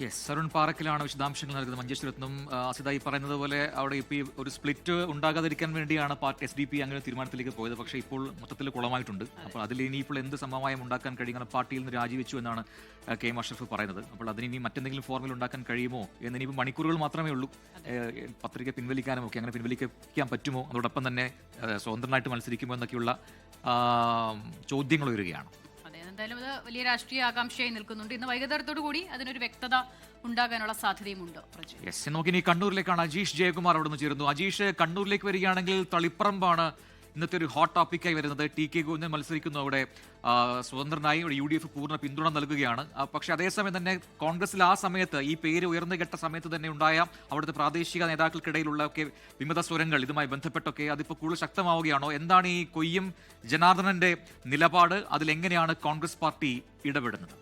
Yes, Arun പാറക്കിലാണ് വിശദാംശങ്ങൾ നൽകുന്നത്. മഞ്ചേശ്വരത്തുനിന്നും അസിതായി പറയുന്നത് പോലെ അവിടെ ഇപ്പോൾ ഒരു സ്പ്ലിറ്റ് ഉണ്ടാകാതിരിക്കാൻ വേണ്ടിയാണ് പാർട്ടി SDP അങ്ങനെ തീരുമാനത്തിലേക്ക് പോയത്. പക്ഷേ ഇപ്പോൾ മൊത്തത്തിൽ കുളമായിട്ടുണ്ട്. അപ്പോൾ അതിൽ ഇനിയിപ്പോൾ എന്ത് സമവായം ഉണ്ടാക്കാൻ കഴിയും? പാർട്ടിയിൽ നിന്ന് രാജിവെച്ചു എന്നാണ് KM അഷ്റഫ് പറയുന്നത്. അപ്പോൾ അതിനി മറ്റെന്തെങ്കിലും ഫോർമുല ഉണ്ടാക്കാൻ കഴിയുമോ എന്ന് ഇനിയിപ്പോൾ മണിക്കൂറുകൾ മാത്രമേ ഉള്ളൂ. പത്രിക പിൻവലിക്കാനും ഒക്കെ അങ്ങനെ പിൻവലിക്കാൻ പറ്റുമോ, അതോടൊപ്പം തന്നെ സ്വതന്ത്രനായിട്ട് മത്സരിക്കുമോ എന്നൊക്കെയുള്ള ചോദ്യങ്ങൾ ഉയരുകയാണ്. എന്തായാലും അത് വലിയ രാഷ്ട്രീയ ആകാംക്ഷയായി നിൽക്കുന്നുണ്ട്. ഇന്ന് വൈകുന്നേരത്തോടു കൂടി അതിനൊരു വ്യക്തത ഉണ്ടാകാനുള്ള സാധ്യതയുമുണ്ട്. യെസ്, നമുക്കിനി കണ്ണൂരിലേക്കാണ്. അജീഷ് ജയകുമാർ അവിടെ നിന്ന് ചേരുന്നു. അജീഷ്, കണ്ണൂരിലേക്ക് വരികയാണെങ്കിൽ തളിപ്പറമ്പാണ് ഇന്നത്തെ ഒരു ഹോട്ട് ടോപ്പിക്കായി വരുന്നത്. TK ഗോവിന്ദൻ മത്സരിക്കുന്നു അവിടെ സ്വതന്ത്രനായി. UDF പൂർണ്ണ പിന്തുണ നൽകുകയാണ്. പക്ഷേ അതേസമയം തന്നെ കോൺഗ്രസിൽ ആ സമയത്ത് ഈ പേര് ഉയർന്നു കെട്ട സമയത്ത് തന്നെ ഉണ്ടായ അവിടുത്തെ പ്രാദേശിക നേതാക്കൾക്കിടയിലുള്ള ഒക്കെ വിമത സ്വരങ്ങൾ ഇതുമായി ബന്ധപ്പെട്ടൊക്കെ അതിപ്പോൾ കൂടുതൽ ശക്തമാവുകയാണോ? എന്താണ് ഈ കൊയ്യം ജനാർദ്ദനന്റെ നിലപാട്? അതിലെങ്ങനെയാണ് കോൺഗ്രസ് പാർട്ടി ഇടപെടുന്നത്?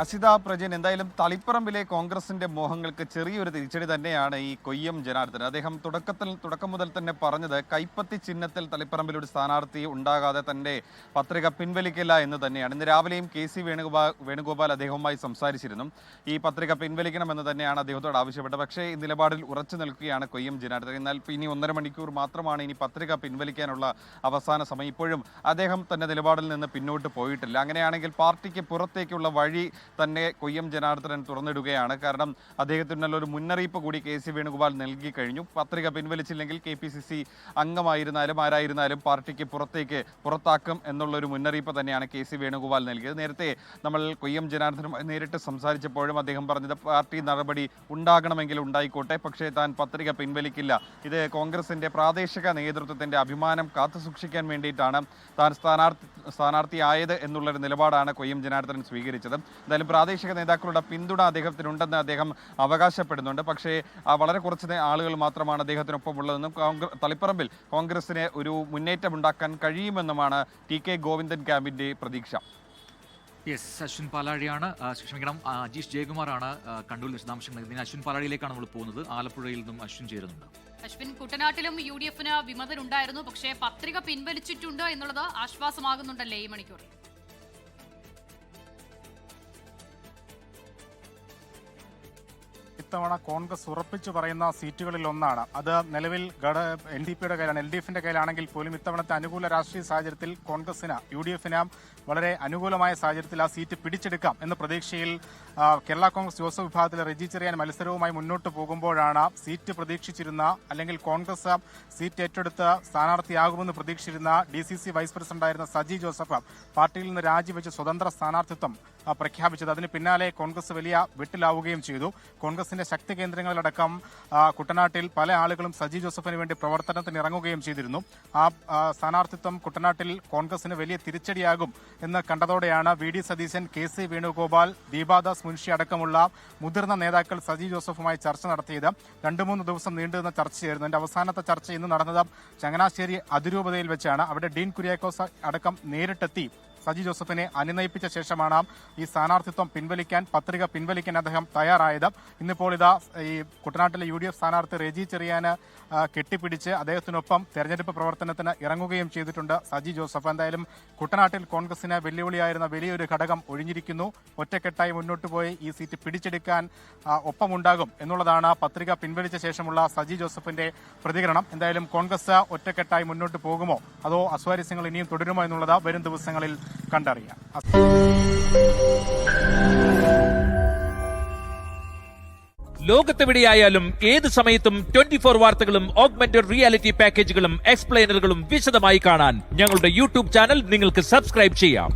അസിത പ്രജൻ, എന്തായാലും തളിപ്പറമ്പിലെ കോൺഗ്രസിന്റെ മോഹങ്ങൾക്ക് ചെറിയൊരു തിരിച്ചടി തന്നെയാണ് ഈ കൊയ്യം ജനാർദ്ദനൻ. അദ്ദേഹം തുടക്കം മുതൽ തന്നെ പറഞ്ഞത് കൈപ്പത്തി ചിഹ്നത്തിൽ തളിപ്പറമ്പിൽ ഒരു സ്ഥാനാർത്ഥി ഉണ്ടാകാതെ തന്റെ പത്രിക പിൻവലിക്കില്ല എന്ന് തന്നെയാണ്. ഇന്ന് രാവിലെയും KC വേണുഗോപാൽ അദ്ദേഹവുമായി സംസാരിച്ചിരുന്നു. ഈ പത്രിക പിൻവലിക്കണമെന്ന് തന്നെയാണ് അദ്ദേഹത്തോട് ആവശ്യപ്പെട്ടത്. പക്ഷേ ഈ നിലപാടിൽ ഉറച്ചു നിൽക്കുകയാണ് കൊയ്യം ജനാർദ്ദനൻ. എന്നാൽ ഇനി 1.5 മണിക്കൂർ മാത്രമാണ് ഇനി പത്രിക പിൻവലിക്കാനുള്ള അവസാന സമയം. ഇപ്പോഴും അദ്ദേഹം തന്റെ നിലപാടിൽ നിന്ന് പിന്നോട്ട് പോയിട്ടില്ല. അങ്ങനെയാണെങ്കിൽ പാർട്ടിക്ക് പുറത്തേക്കുള്ള വഴി തന്നെ കൊയ്യം ജനാർദ്ദനൻ തുറന്നിടുകയാണ്. കാരണം അദ്ദേഹത്തിനുള്ള ഒരു മുന്നറിയിപ്പ് കൂടി KC വേണുഗോപാൽ നൽകി കഴിഞ്ഞു. പത്രിക പിൻവലിച്ചില്ലെങ്കിൽ KPCC അംഗമായിരുന്നാലും ആരായിരുന്നാലും പാർട്ടിക്ക് പുറത്താക്കും എന്നുള്ളൊരു മുന്നറിയിപ്പ് തന്നെയാണ് KC വേണുഗോപാൽ നൽകിയത്. നേരത്തെ നമ്മൾ കൊയ്യം ജനാർദ്ദനുമായി നേരിട്ട് സംസാരിച്ചപ്പോഴും അദ്ദേഹം പറഞ്ഞത് പാർട്ടി നടപടി ഉണ്ടാകണമെങ്കിൽ ഉണ്ടായിക്കോട്ടെ, പക്ഷേ താൻ പത്രിക പിൻവലിക്കില്ല. ഇത് കോൺഗ്രസിന്റെ പ്രാദേശിക നേതൃത്വത്തിന്റെ അഭിമാനം കാത്തുസൂക്ഷിക്കാൻ വേണ്ടിയിട്ടാണ് താൻ സ്ഥാനാർത്ഥിയായത് എന്നുള്ളൊരു നിലപാടാണ് കൊയ്യം ജനാർദ്ദനൻ സ്വീകരിച്ചത്. എന്തായാലും പ്രാദേശിക നേതാക്കളുടെ പിന്തുണ അദ്ദേഹത്തിനുണ്ടെന്ന് അദ്ദേഹം അവകാശപ്പെടുന്നുണ്ട്. പക്ഷേ വളരെ കുറച്ച് ആളുകൾ മാത്രമാണ് അദ്ദേഹത്തിനൊപ്പം ഉള്ളതെന്നും തളിപ്പറമ്പിൽ കോൺഗ്രസിന് ഒരു മുന്നേറ്റം ഉണ്ടാക്കാൻ കഴിയുമെന്നുമാണ് TK ഗോവിന്ദൻ ക്യാമ്പിന്റെ പ്രതീക്ഷ. യെസ്, അശ്വിൻ പാലാഴിയാണ്, ക്ഷമിക്കണം, അജീഷ് ജയകുമാറാണ് കണ്ണൂരിൽ വിശദാംശങ്ങൾ നൽകുന്നത്. അശ്വിൻ പാലാഴിയിലേക്കാണ് നമ്മൾ പോകുന്നത്. ആലപ്പുഴയിൽ നിന്നും അശ്വിൻ ചേരുന്നുണ്ട്. അശ്വിൻ, കുട്ടനാട്ടിലും UDFന് വിമതരുണ്ടായിരുന്നു, പക്ഷേ പത്രിക പിൻവലിച്ചിട്ടുണ്ട് എന്നുള്ളത് ആശ്വാസമാകുന്നുണ്ടല്ലേ ഈ മണിക്കൂറിൽ? ഇത്തവണ കോൺഗ്രസ് ഉറപ്പിച്ചു പറയുന്ന സീറ്റുകളിൽ ഒന്നാണ്. അത് നിലവിൽ NDPയുടെ കയ്യിലാണ്. LDFന്റെ കയ്യിലാണെങ്കിൽ പോലും ഇത്തവണത്തെ അനുകൂല രാഷ്ട്രീയ സാഹചര്യത്തിൽ കോൺഗ്രസിന് UDFന് വളരെ അനുകൂലമായ സാഹചര്യത്തിൽ ആ സീറ്റ് പിടിച്ചെടുക്കാം എന്ന പ്രതീക്ഷയിൽ കേരള കോൺഗ്രസ് ജോസഫ് വിഭാഗത്തിലെ റെജി ചെറിയാൻ മത്സരവുമായി മുന്നോട്ട് പോകുമ്പോഴാണ് സീറ്റ് പ്രതീക്ഷിച്ചിരുന്ന, അല്ലെങ്കിൽ കോൺഗ്രസ് സീറ്റ് ഏറ്റെടുത്ത് സ്ഥാനാർത്ഥിയാകുമെന്ന് പ്രതീക്ഷിച്ചിരുന്ന DCC വൈസ് പ്രസിഡന്റായിരുന്ന സജി ജോസഫ് പാർട്ടിയിൽ നിന്ന് രാജിവെച്ച് സ്വതന്ത്ര സ്ഥാനാർത്ഥിത്വം പ്രഖ്യാപിച്ചത്. അതിന് പിന്നാലെ കോൺഗ്രസ് വലിയ വെട്ടിലാവുകയും ചെയ്തു. കോൺഗ്രസിന്റെ ശക്തി കേന്ദ്രങ്ങളിലടക്കം കുട്ടനാട്ടിൽ പല ആളുകളും സജി ജോസഫിന് വേണ്ടി പ്രവർത്തനത്തിന് ഇറങ്ങുകയും ചെയ്തിരുന്നു. ആ സ്ഥാനാർത്ഥിത്വം കുട്ടനാട്ടിൽ കോൺഗ്രസിന് വലിയ തിരിച്ചടിയാകും എന്ന് കണ്ടതോടെയാണ് VD സതീശൻ, KC വേണുഗോപാൽ, ദീപാദാസ് മുൻഷി അടക്കമുള്ള മുതിർന്ന നേതാക്കൾ സജി ജോസഫുമായി ചർച്ച നടത്തിയത്. 2-3 ദിവസം നീണ്ടുനിന്ന ചർച്ചയായിരുന്നു. അതിന്റെ അവസാനത്തെ ചർച്ച ഇന്ന് നടന്നത് ചങ്ങനാശ്ശേരി അതിരൂപതയിൽ വെച്ചാണ്. അവിടെ ഡീൻ കുര്യാക്കോസ് അടക്കം നേരിട്ടെത്തി സജി ജോസഫിനെ അനുനയിപ്പിച്ച ശേഷമാണ് ഈ സ്ഥാനാർത്ഥിത്വം പത്രിക പിൻവലിക്കാൻ അദ്ദേഹം തയ്യാറായത്. ഇന്നിപ്പോൾ ഇതാ ഈ കുട്ടനാട്ടിലെ UDF സ്ഥാനാർത്ഥി റെജി ചെറിയാന് കെട്ടിപ്പിടിച്ച് അദ്ദേഹത്തിനൊപ്പം തെരഞ്ഞെടുപ്പ് പ്രവർത്തനത്തിന് ഇറങ്ങുകയും ചെയ്തിട്ടുണ്ട് സജി ജോസഫ്. എന്തായാലും കുട്ടനാട്ടിൽ കോൺഗ്രസിന് വെല്ലുവിളിയായിരുന്ന വലിയൊരു ഘടകം ഒഴിഞ്ഞിരിക്കുന്നു. ഒറ്റക്കെട്ടായി മുന്നോട്ട് പോയി ഈ സീറ്റ് പിടിച്ചെടുക്കാൻ ഒപ്പമുണ്ടാകും എന്നുള്ളതാണ് പത്രിക പിൻവലിച്ച ശേഷമുള്ള സജി ജോസഫിന്റെ പ്രതികരണം. എന്തായാലും കോൺഗ്രസ് ഒറ്റക്കെട്ടായി മുന്നോട്ട് പോകുമോ അതോ അസ്വാരസ്യങ്ങൾ ഇനിയും തുടരുമോ എന്നുള്ളത് വരും ദിവസങ്ങളിൽ കണ്ടറിയാം. ലോകത്തെവിടെയായാലും ഏത് സമയത്തും 24 വാർത്തകളും ഓഗ്മെന്റഡ് റിയാലിറ്റി പാക്കേജുകളും എക്സ്പ്ലെയിനറുകളും വിശദമായി കാണാൻ ഞങ്ങളുടെ YouTube ചാനൽ നിങ്ങൾക്ക് സബ്സ്ക്രൈബ് ചെയ്യാം.